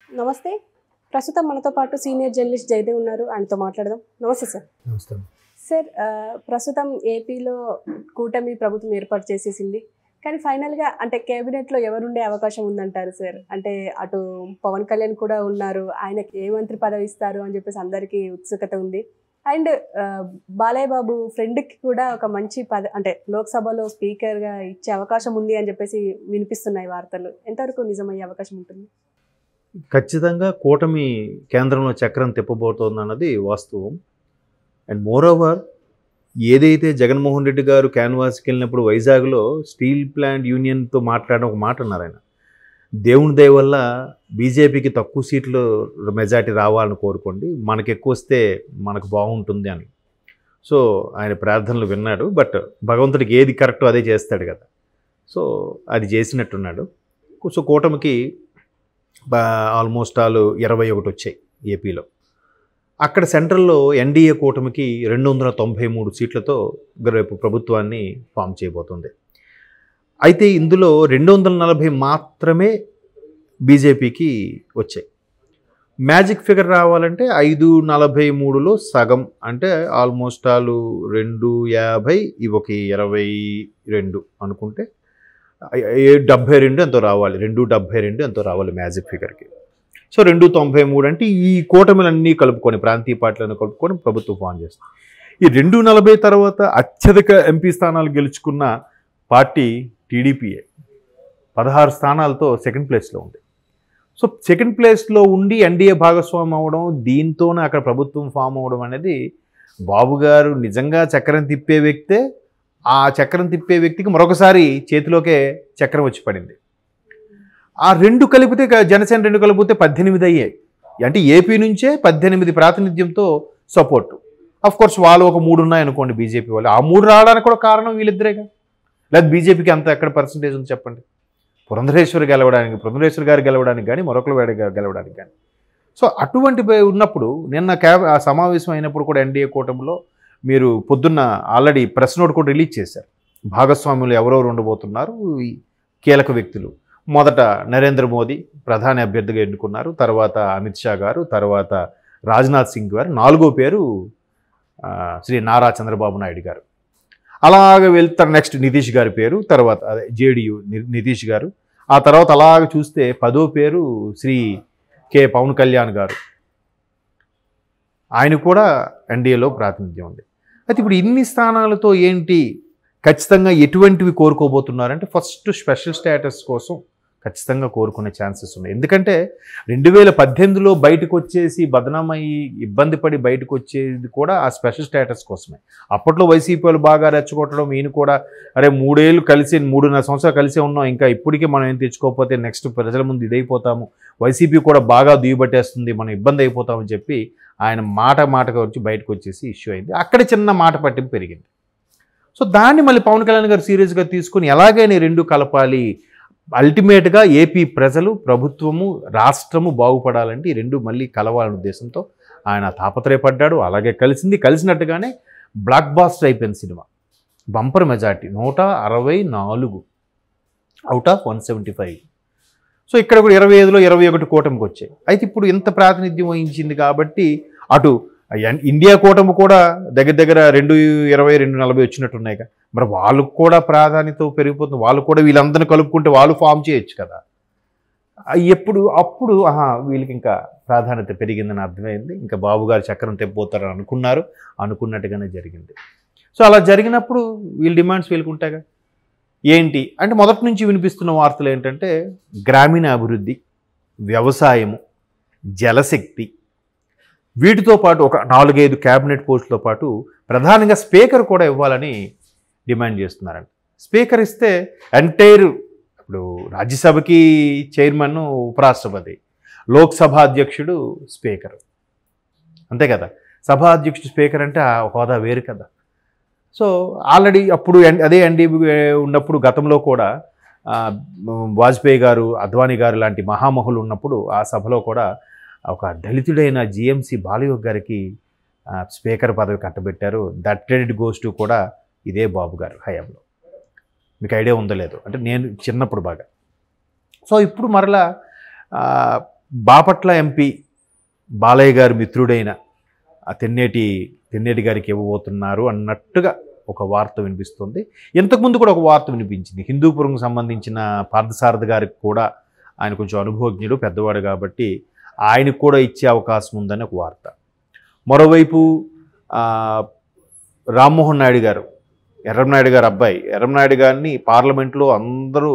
నమస్తే. ప్రస్తుతం మనతో పాటు సీనియర్ జర్నలిస్ట్ జయదేవ్ ఉన్నారు. ఆయనతో మాట్లాడదాం. నమస్తే సార్. నమస్తే సార్, ప్రస్తుతం ఏపీలో కూటమి ప్రభుత్వం ఏర్పాటు చేసేసింది. కానీ ఫైనల్గా అంటే కేబినెట్లో ఎవరుండే అవకాశం ఉందంటారు సార్? అంటే అటు పవన్ కళ్యాణ్ కూడా ఉన్నారు, ఆయనకి ఏ మంత్రి పదవి ఇస్తారు అని చెప్పేసి అందరికీ ఉత్సుకత ఉంది. అండ్ బాలయ్య బాబు ఫ్రెండ్కి కూడా ఒక మంచి అంటే లోక్సభలో స్పీకర్గా ఇచ్చే అవకాశం ఉంది అని చెప్పేసి వినిపిస్తున్నాయి వార్తలు. ఎంతవరకు నిజమయ్యే అవకాశం ఉంటుంది? ఖచ్చితంగా కూటమి కేంద్రంలో చక్రం తిప్పబోతోంది అన్నది వాస్తవం. అండ్ మోర్ ఓవర్ ఏదైతే జగన్మోహన్ రెడ్డి గారు క్యాన్వాస్కి వెళ్ళినప్పుడు వైజాగ్లో స్టీల్ ప్లాంట్ యూనియన్తో మాట్లాడిన ఒక మాట అన్నారు ఆయన. దేవుని దయ వల్ల బీజేపీకి తక్కువ సీట్లు మెజార్టీ రావాలని కోరుకోండి, మనకు ఎక్కువ వస్తే మనకు బాగుంటుంది అని. సో ఆయన ప్రార్థనలు విన్నాడు. బట్ భగవంతుడికి ఏది కరెక్టో అదే చేస్తాడు కదా. సో అది చేసినట్టున్నాడు. సో కూటమికి ఆల్మోస్ట్ ఆల్ 21 వచ్చాయి ఏపీలో. అక్కడ సెంట్రల్లో ఎన్డీఏ కూటమికి 293 సీట్లతో రేపు ప్రభుత్వాన్ని ఫామ్ చేయబోతుంది. అయితే ఇందులో 240 మాత్రమే బీజేపీకి వచ్చాయి. మ్యాజిక్ ఫిగర్ రావాలంటే 543లో సగం, అంటే ఆల్మోస్ట్ ఆల్ 250, ఇవి ఒక 22 అనుకుంటే 72 ఎంతో రావాలి. 272 ఎంతో రావాలి మ్యాజిక్ ఫిగర్కి. సో 293 అంటే ఈ కూటమిలన్నీ కలుపుకొని, ప్రాంతీయ పార్టీలను కలుపుకొని ప్రభుత్వం ఫామ్ చేస్తుంది. ఈ 240 తర్వాత అత్యధిక ఎంపీ స్థానాలు గెలుచుకున్న పార్టీ టీడీపీఏ. 16 స్థానాలతో సెకండ్ ప్లేస్లో ఉంది. సో సెకండ్ ప్లేస్లో ఉండి ఎన్డీఏ భాగస్వామ్యం అవ్వడం, దీంతోనే అక్కడ ప్రభుత్వం ఫామ్ అవ్వడం అనేది, బాబు గారు నిజంగా చక్రం తిప్పే వ్యక్తే. ఆ చక్రం తిప్పే వ్యక్తికి మరొకసారి చేతిలోకే చక్రం వచ్చి పడింది. ఆ రెండు కలిపితే, జనసేన 2 కలిపితే 18 అయ్యాయి. అంటే ఏపీ నుంచే 18 ప్రాతినిధ్యంతో సపోర్టు. కోర్స్ వాళ్ళు ఒక 3 ఉన్నాయనుకోండి బీజేపీ వాళ్ళు. ఆ 3 రావడానికి కూడా కారణం వీళ్ళిద్దరేగా. లేదా బీజేపీకి అంత ఎక్కడ పర్సంటేజ్ ఉంది చెప్పండి? పురంధరేశ్వరి గారు గెలవడానికి కానీ, మరొకరు గెలవడానికి కానీ. సో అటువంటి ఉన్నప్పుడు నిన్న ఆ సమావేశం అయినప్పుడు కూడా ఎన్డీఏ కూటమిలో మీరు పొద్దున్న ఆల్రెడీ ప్రెస్ నోట్ కూడా రిలీజ్ చేశారు. భాగస్వాములు ఎవరెవరు ఉండబోతున్నారు, ఈ కీలక వ్యక్తులు. మొదట నరేంద్ర మోదీ ప్రధాని అభ్యర్థిగా ఎన్నుకున్నారు, తర్వాత అమిత్ షా గారు, తర్వాత రాజ్నాథ్ సింగ్ గారు, 4వ పేరు శ్రీ నారా చంద్రబాబు నాయుడు గారు. అలాగే వెళ్తారు. నెక్స్ట్ నితీష్ గారి పేరు, తర్వాత జేడీయూ నితీష్ గారు. ఆ తర్వాత అలాగ చూస్తే 10వ పేరు శ్రీ కె పవన్ కళ్యాణ్ గారు. ఆయన కూడా ఎన్డీఏలో ప్రాతినిధ్యం ఉంది. అయితే ఇప్పుడు ఇన్ని స్థానాలతో ఏంటి, ఖచ్చితంగా ఎటువంటివి కోరుకోబోతున్నారంటే, ఫస్ట్ స్పెషల్ స్టేటస్ కోసం ఖచ్చితంగా కోరుకునే ఛాన్సెస్ ఉన్నాయి. ఎందుకంటే 2018లో బయటకు వచ్చేసి బదనామయ్యి ఇబ్బంది పడి బయటకు వచ్చేది కూడా ఆ స్పెషల్ స్టేటస్ కోసమే. అప్పట్లో వైసీపీ వాళ్ళు బాగా రెచ్చగొట్టడం, ఈయన కూడా అరే 3.5 సంవత్సరాలు కలిసే ఉన్నాం, ఇంకా ఇప్పటికీ మనం ఏం తెచ్చుకోకపోతే నెక్స్ట్ ప్రజల ముందు ఇదైపోతాము, వైసీపీ కూడా బాగా దుయ్యబట్టేస్తుంది, మనం ఇబ్బంది అయిపోతామని చెప్పి ఆయన మాటగా వచ్చి బయటకు వచ్చేసి ఇష్యూ అయింది. అక్కడ చిన్న మాట పట్టింపు పెరిగింది. సో దాన్ని మళ్ళీ పవన్ కళ్యాణ్ గారు సీరియస్గా తీసుకుని ఎలాగైనా 2 కలపాలి, అల్టిమేట్గా ఏపీ ప్రజలు, ప్రభుత్వము, రాష్ట్రము బాగుపడాలంటే ఈ 2 మళ్ళీ కలవాలనే ఉద్దేశంతో ఆయన తాపత్రయపడ్డాడు. అలాగే కలిసినట్టుగానే బ్లాక్ బాస్టర్ అయిపోయింది cinema. Bumper majority 164 out of 175. So ఇక్కడ కూడా 25లో 21 కూటమికి వచ్చాయి. అయితే ఇప్పుడు ఇంత ప్రాతినిధ్యం వహించింది కాబట్టి అటు ఇండియా కూటమి కూడా దగ్గర 220, 240 వచ్చినట్టున్నాయిగా. మరి వాళ్ళకు కూడా ప్రాధాన్యత పెరిగిపోతుంది. వాళ్ళు కూడా వీళ్ళందరినీ కలుపుకుంటే వాళ్ళు ఫామ్ చేయొచ్చు కదా. అప్పుడు వీళ్ళకి ఇంకా ప్రాధాన్యత పెరిగిందని అర్థమైంది. ఇంకా బాబు గారు చక్రం తెప్పబోతారని అనుకున్నట్టుగానే జరిగింది. సో అలా జరిగినప్పుడు వీళ్ళ డిమాండ్స్ వీళ్ళకి ఉంటాయిగా. ఏంటి అంటే మొదటి నుంచి వినిపిస్తున్న వార్తలు ఏంటంటే, గ్రామీణ అభివృద్ధి, వ్యవసాయము, జలశక్తి, వీటితో పాటు ఒక 4-5 క్యాబినెట్ పోస్టులతో పాటు ప్రధానంగా స్పీకర్ కూడా ఇవ్వాలని డిమాండ్ చేస్తున్నారండి. స్పీకర్ ఇస్తే ఎంటైర్, ఇప్పుడు రాజ్యసభకి చైర్మన్ ఉపరాష్ట్రపతి, లోక్సభ అధ్యక్షుడు స్పీకర్, అంతే కదా. సభా అధ్యక్షుడు స్పీకర్ అంటే ఆ హోదా వేరు కదా. సో ఆల్రెడీ అప్పుడు అదే ఎన్డీఏ ఉన్నప్పుడు గతంలో కూడా వాజ్పేయి గారు, అద్వానీ గారు లాంటి మహామహులు ఉన్నప్పుడు ఆ సభలో కూడా ఒక దళితుడైన జిఎంసి బాలయోగ్ గారికి స్పీకర్ పదవి కట్టబెట్టారు. దట్ క్రెడిట్ గోస్ టు కూడా ఇదే బాబు గారు హయాంలో. మీకు ఐడియా ఉందో లేదో, అంటే నేను చిన్నప్పుడు బాగా. సో ఇప్పుడు మరలా బాపట్ల ఎంపీ బాలయ్య గారి మిత్రుడైన ఆ తెన్నేటి గారికి ఇవ్వబోతున్నారు అన్నట్టుగా ఒక వార్త వినిపిస్తుంది. ఇంతకుముందు కూడా ఒక వార్త వినిపించింది. హిందూపురంకు సంబంధించిన పార్థసారథి గారికి కూడా ఆయన కొంచెం అనుభవజ్ఞుడు, పెద్దవాడు కాబట్టి ఆయనకు కూడా ఇచ్చే అవకాశం ఉందని ఒక వార్త. మరోవైపు రామ్మోహన్ నాయుడు గారు, ఎర్రంనాయుడు గారు అబ్బాయి ఎర్రంనాయుడు గారిని పార్లమెంట్లో అందరూ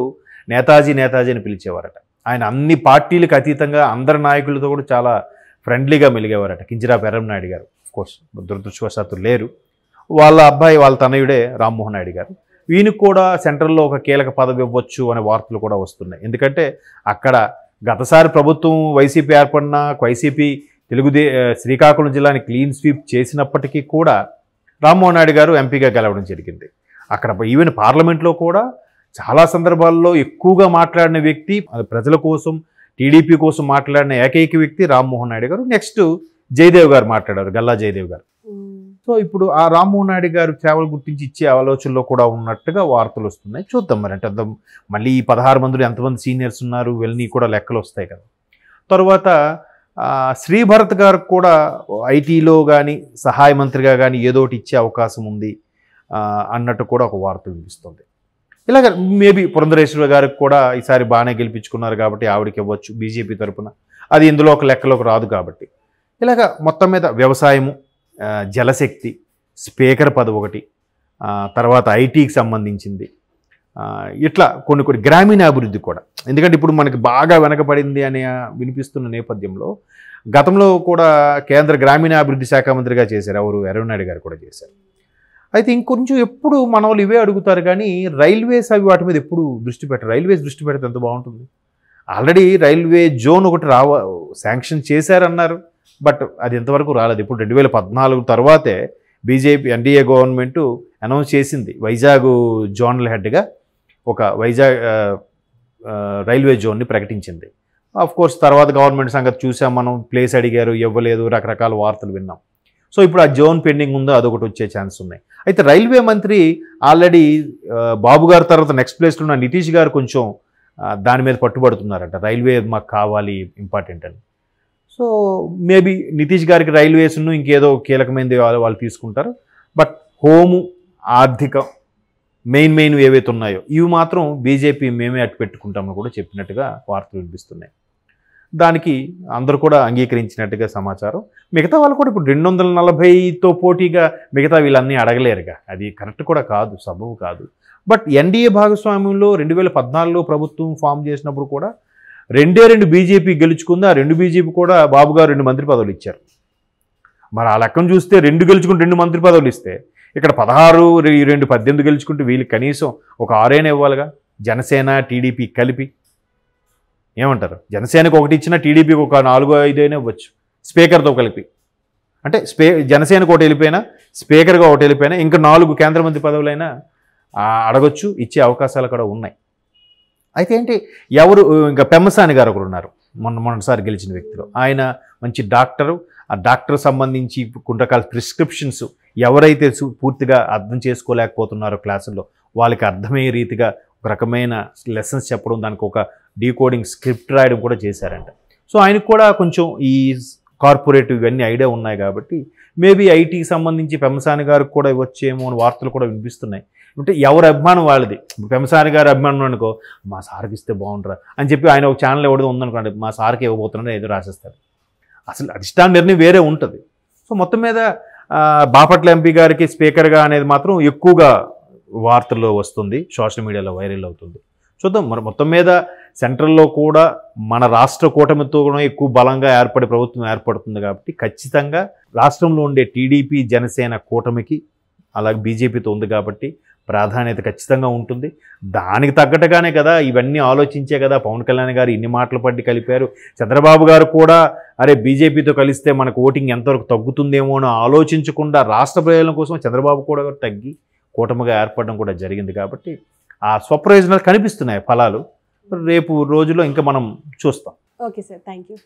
నేతాజీ అని పిలిచేవారట. ఆయన అన్ని పార్టీలకు అతీతంగా అందరి నాయకులతో కూడా చాలా ఫ్రెండ్లీగా మెలిగేవారట కింజరాపు ఎర్రంనాయుడు గారు. ఆఫ్కోర్స్ దురదృష్టవశాత్తు లేరు. వాళ్ళ అబ్బాయి, వాళ్ళ తనయుడే రామ్మోహన్ నాయుడు గారు. వీనికి కూడా సెంట్రల్లో ఒక కీలక పదవి ఇవ్వచ్చు అనే వార్తలు కూడా వస్తున్నాయి. ఎందుకంటే అక్కడ గతసారి ప్రభుత్వం వైసీపీ ఏర్పడిన వైసీపీ శ్రీకాకుళం జిల్లాని క్లీన్ స్వీప్ చేసినప్పటికీ కూడా రామ్మోహన్ నాయుడు గారు ఎంపీగా గెలవడం జరిగింది. అక్కడ ఈవెన్ పార్లమెంట్లో కూడా చాలా సందర్భాల్లో ఎక్కువగా మాట్లాడిన వ్యక్తి, ప్రజల కోసం టీడీపీ కోసం మాట్లాడిన ఏకైక వ్యక్తి రామ్మోహన్ నాయుడు గారు. నెక్స్ట్ జయదేవ్ గారు మాట్లాడారు, గల్లా జయదేవ్ గారు. సో ఇప్పుడు ఆ రామ్మోహన్ నాయుడు గారు సేవలు గుర్తించి ఇచ్చే ఆలోచనలో కూడా ఉన్నట్టుగా వార్తలు వస్తున్నాయి. చూద్దాం మరి. అంటే మళ్ళీ ఈ 16 మందిలో ఎంతమంది సీనియర్స్ ఉన్నారు, వెళ్ళి కూడా లెక్కలు వస్తాయి కదా. తర్వాత శ్రీభరత్ గారికి కూడా ఐటీలో కానీ సహాయ మంత్రిగా కానీ ఏదోటి ఇచ్చే అవకాశం ఉంది అన్నట్టు కూడా ఒక వార్త వినిపిస్తుంది. ఇలాగ మేబీ పురంధరేశ్వర గారికి కూడా ఈసారి బాగానే గెలిపించుకున్నారు కాబట్టి ఆవిడకి ఇవ్వచ్చు బీజేపీ తరఫున. అది ఇందులో ఒక లెక్కలోకి రాదు కాబట్టి. ఇలాగ మొత్తం మీద వ్యవసాయము, జలశక్తి, స్పీకర్ పదవి ఒకటి, తర్వాత ఐటీకి సంబంధించింది, ఇట్లా కొన్ని గ్రామీణాభివృద్ధి కూడా. ఎందుకంటే ఇప్పుడు మనకి బాగా వెనకబడింది అని వినిపిస్తున్న నేపథ్యంలో గతంలో కూడా కేంద్ర గ్రామీణాభివృద్ధి శాఖ మంత్రిగా చేశారు, ఎవరు ఎర్రనాయుడు గారు కూడా చేశారు. అయితే ఇంకొంచెం ఎప్పుడు మన వాళ్ళు ఇవే అడుగుతారు కానీ రైల్వేస్ అవి వాటి మీద ఎప్పుడు దృష్టి పెట్టరు. రైల్వేస్ దృష్టి పెడితే ఎంత బాగుంటుంది. ఆల్రెడీ రైల్వే జోన్ ఒకటి శాంక్షన్ చేశారన్నారు, బట్ అది ఎంతవరకు రాలేదు. ఇప్పుడు 2014 తర్వాతే బీజేపీ ఎన్డీఏ గవర్నమెంటు అనౌన్స్ చేసింది వైజాగ్ జోనల్ హెడ్గా ఒక వైజాగ్ రైల్వే జోన్ని ప్రకటించింది. ఆఫ్కోర్స్ తర్వాత గవర్నమెంట్ సంగతి చూసాం మనం, ప్లేస్ అడిగారు ఇవ్వలేదు, రకరకాల వార్తలు విన్నాం. సో ఇప్పుడు ఆ జోన్ పెండింగ్ ఉందో అదొకటి వచ్చే ఛాన్స్ ఉన్నాయి. అయితే రైల్వే మంత్రి ఆల్రెడీ బాబు గారి తర్వాత నెక్స్ట్ ప్లేస్లో ఉన్న నితీష్ గారు కొంచెం దాని మీద పట్టుబడుతున్నారట, రైల్వే మాకు కావాలి ఇంపార్టెంట్ అని. సో మేబీ నితీష్ గారికి రైల్వేస్ను ఇంకేదో కీలకమైనది వాళ్ళు తీసుకుంటారు. బట్ హోము, ఆర్థిక మెయిన్ ఏవైతే ఉన్నాయో ఇవి మాత్రం బీజేపీ మేమే అట్టు పెట్టుకుంటామని కూడా చెప్పినట్టుగా వార్తలు వినిపిస్తున్నాయి. దానికి అందరూ కూడా అంగీకరించినట్టుగా సమాచారం. మిగతా వాళ్ళు కూడా ఇప్పుడు 240తో పోటీగా మిగతా వీళ్ళన్నీ అడగలేరుగా, అది కరెక్ట్ కూడా కాదు, సబబు కాదు. బట్ ఎన్డీఏ భాగస్వామ్యంలో 2014లో ప్రభుత్వం ఫామ్ చేసినప్పుడు కూడా 2 బీజేపీ గెలుచుకుంది. ఆ 2 బీజేపీ కూడా బాబు గారు 2 మంత్రి పదవులు ఇచ్చారు. మరి ఆ లెక్కను చూస్తే 2 గెలుచుకుని 2 మంత్రి పదవులు ఇస్తే ఇక్కడ 16, 2 18 గెలుచుకుంటే వీళ్ళకి కనీసం ఒక 6 ఇవ్వాలిగా. జనసేన టీడీపీ కలిపి ఏమంటారు? జనసేనకు ఒకటి ఇచ్చినా టీడీపీకి ఒక 4, 5 ఇవ్వచ్చు స్పీకర్తో కలిపి. అంటే జనసేనకు ఒకటి వెళ్ళిపోయినా, స్పీకర్గా ఒకటి వెళ్ళిపోయినా ఇంకా 4 కేంద్ర మంత్రి పదవులైనా అడగొచ్చు, ఇచ్చే అవకాశాలు కూడా ఉన్నాయి. అయితే ఏంటి, ఎవరు ఇంకా పెమ్మసాని గారు ఒకరు ఉన్నారు, మొన్నసారి గెలిచిన వ్యక్తులు. ఆయన మంచి డాక్టరు. ఆ డాక్టర్ సంబంధించి కొన్ని రకాల ప్రిస్క్రిప్షన్స్ ఎవరైతే పూర్తిగా అర్థం చేసుకోలేకపోతున్నారో క్లాసుల్లో వాళ్ళకి అర్థమయ్యే రీతిగా ఒక రకమైన లెసన్స్ చెప్పడం, దానికి ఒక డీకోడింగ్ స్క్రిప్ట్ రాయడం కూడా చేశారంట. సో ఆయనకు కూడా కొంచెం ఈ కార్పొరేటివ్ ఇవన్నీ ఐడియా ఉన్నాయి కాబట్టి మేబీ ఐటీకి సంబంధించి పెమ్మసాని గారికి కూడా ఇవ్వచ్చేమో అని వార్తలు కూడా వినిపిస్తున్నాయి. అంటే ఎవరి అభిమానం వాళ్ళది. పెమ్మసాని గారి అభిమానం అనుకో, మా సార్కి ఇస్తే బాగుంటారా అని చెప్పి ఆయన ఒక ఛానల్ ఎవడో ఉందనుకోండి, మా సార్కి ఇవ్వబోతున్నాడు ఏదో రాసేస్తారు. అసలు అధిష్టాన నిర్ణయం వేరే ఉంటుంది. సో మొత్తం మీద బాపట్ల ఎంపీ గారికి స్పీకర్గా అనేది మాత్రం ఎక్కువగా వార్తల్లో వస్తుంది, సోషల్ మీడియాలో వైరల్ అవుతుంది. చూద్దాం. మరి మొత్తం మీద సెంట్రల్లో కూడా మన రాష్ట్ర కూటమితో కూడా ఎక్కువ బలంగా ప్రభుత్వం ఏర్పడుతుంది కాబట్టి ఖచ్చితంగా రాష్ట్రంలో ఉండే టీడీపీ జనసేన కూటమికి అలాగే బీజేపీతో ఉంది కాబట్టి ప్రాధాన్యత ఖచ్చితంగా ఉంటుంది. దానికి తగ్గట్టుగానే కదా ఇవన్నీ ఆలోచించే కదా పవన్ కళ్యాణ్ గారు ఇన్ని మాటలు పట్టి కలిపారు. చంద్రబాబు గారు కూడా అరే బీజేపీతో కలిస్తే మనకు ఓటింగ్ ఎంతవరకు తగ్గుతుందేమో అని ఆలోచించకుండా రాష్ట్ర ప్రయోజనం కోసం చంద్రబాబు కూడా తగ్గి కూటమిగా ఏర్పడడం కూడా జరిగింది. కాబట్టి ఆ స్వప్రయోజనాలు కనిపిస్తున్నాయి ఫలాలు. రేపు రోజుల్లో ఇంకా మనం చూస్తాం. Okay sir, thank you.